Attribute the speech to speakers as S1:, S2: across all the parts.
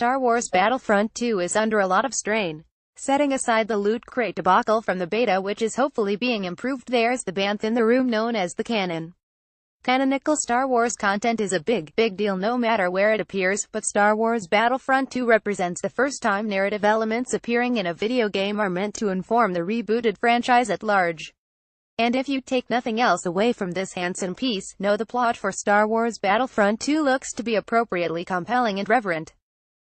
S1: Star Wars Battlefront II is under a lot of strain. Setting aside the loot crate debacle from the beta, which is hopefully being improved, there's the banth in the room known as the canon. Canonical Star Wars content is a big deal no matter where it appears, but Star Wars Battlefront II represents the first time narrative elements appearing in a video game are meant to inform the rebooted franchise at large. And if you take nothing else away from this handsome piece, know the plot for Star Wars Battlefront II looks to be appropriately compelling and reverent.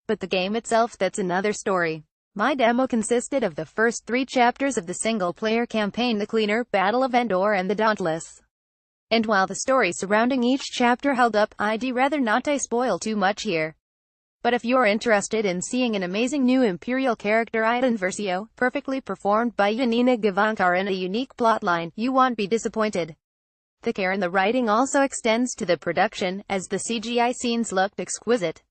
S1: But the game itself, that's another story. My demo consisted of the first 3 chapters of the single-player campaign, the Cleaner, Battle of Endor and the Dauntless. And while the story surrounding each chapter held up, I'd rather not spoil too much here. But if you're interested in seeing an amazing new Imperial character Iden Versio, perfectly performed by Yanina Gavankar in a unique plotline, you won't be disappointed. The care in the writing also extends to the production, as the CGI scenes looked exquisite.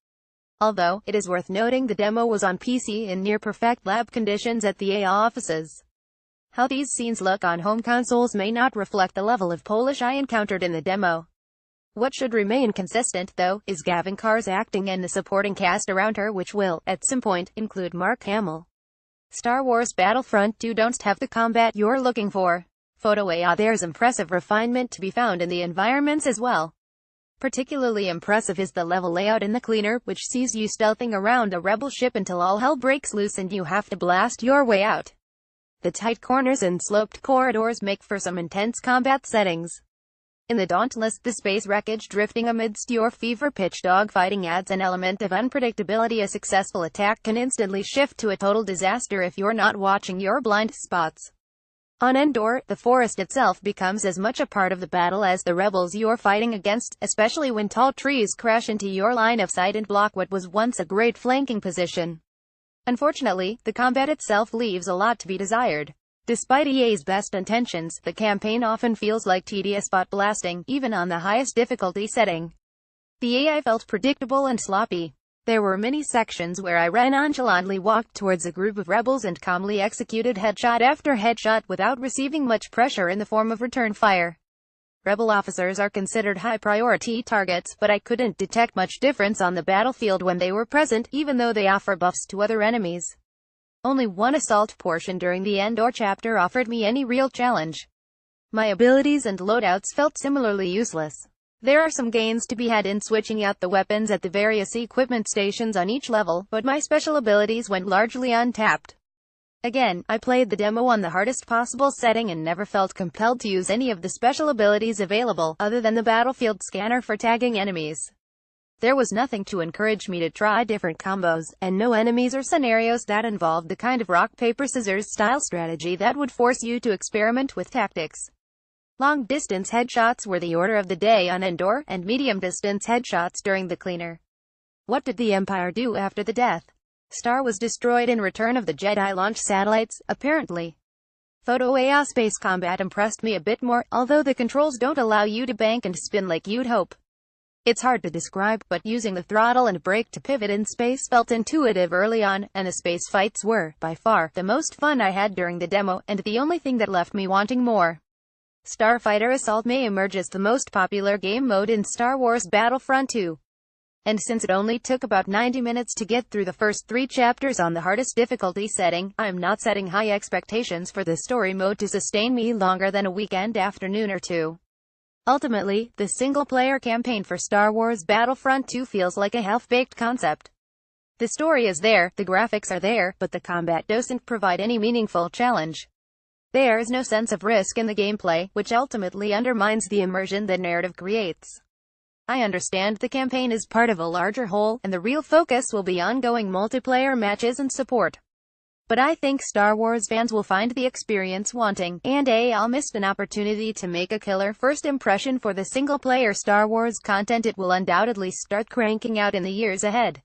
S1: Although, it is worth noting the demo was on PC in near-perfect lab conditions at the EA offices. How these scenes look on home consoles may not reflect the level of polish I encountered in the demo. What should remain consistent, though, is Gavankar's acting and the supporting cast around her, which will, at some point, include Mark Hamill. Star Wars Battlefront II don't have the combat you're looking for. Photo AI, there's impressive refinement to be found in the environments as well. Particularly impressive is the level layout in the Cleaner, which sees you stealthing around a rebel ship until all hell breaks loose and you have to blast your way out. The tight corners and sloped corridors make for some intense combat settings. In the Dauntless, the space wreckage drifting amidst your fever-pitch dogfighting adds an element of unpredictability. A successful attack can instantly shift to a total disaster if you're not watching your blind spots. On Endor, the forest itself becomes as much a part of the battle as the rebels you're fighting against, especially when tall trees crash into your line of sight and block what was once a great flanking position. Unfortunately, the combat itself leaves a lot to be desired. Despite EA's best intentions, the campaign often feels like tedious spot blasting, even on the highest difficulty setting. The AI felt predictable and sloppy. There were many sections where I nonchalantly walked towards a group of rebels and calmly executed headshot after headshot without receiving much pressure in the form of return fire. Rebel officers are considered high-priority targets, but I couldn't detect much difference on the battlefield when they were present, even though they offer buffs to other enemies. Only one assault portion during the Endor chapter offered me any real challenge. My abilities and loadouts felt similarly useless. There are some gains to be had in switching out the weapons at the various equipment stations on each level, but my special abilities went largely untapped. Again, I played the demo on the hardest possible setting and never felt compelled to use any of the special abilities available, other than the battlefield scanner for tagging enemies. There was nothing to encourage me to try different combos, and no enemies or scenarios that involved the kind of rock-paper-scissors style strategy that would force you to experiment with tactics. Long-distance headshots were the order of the day on Endor, and medium-distance headshots during the Cleaner. What did the Empire do after the death Star was destroyed in Return of the Jedi launch satellites, apparently? Photo AI space combat impressed me a bit more, although the controls don't allow you to bank and spin like you'd hope. It's hard to describe, but using the throttle and brake to pivot in space felt intuitive early on, and the space fights were, by far, the most fun I had during the demo, and the only thing that left me wanting more. Starfighter Assault may emerge as the most popular game mode in Star Wars Battlefront II. And since it only took about 90 minutes to get through the first 3 chapters on the hardest difficulty setting, I'm not setting high expectations for the story mode to sustain me longer than a weekend afternoon or two. Ultimately, the single-player campaign for Star Wars Battlefront II feels like a half-baked concept. The story is there, the graphics are there, but the combat doesn't provide any meaningful challenge. There is no sense of risk in the gameplay, which ultimately undermines the immersion the narrative creates. I understand the campaign is part of a larger whole, and the real focus will be ongoing multiplayer matches and support. But I think Star Wars fans will find the experience wanting, and I'll miss an opportunity to make a killer first impression for the single-player Star Wars content it will undoubtedly start cranking out in the years ahead.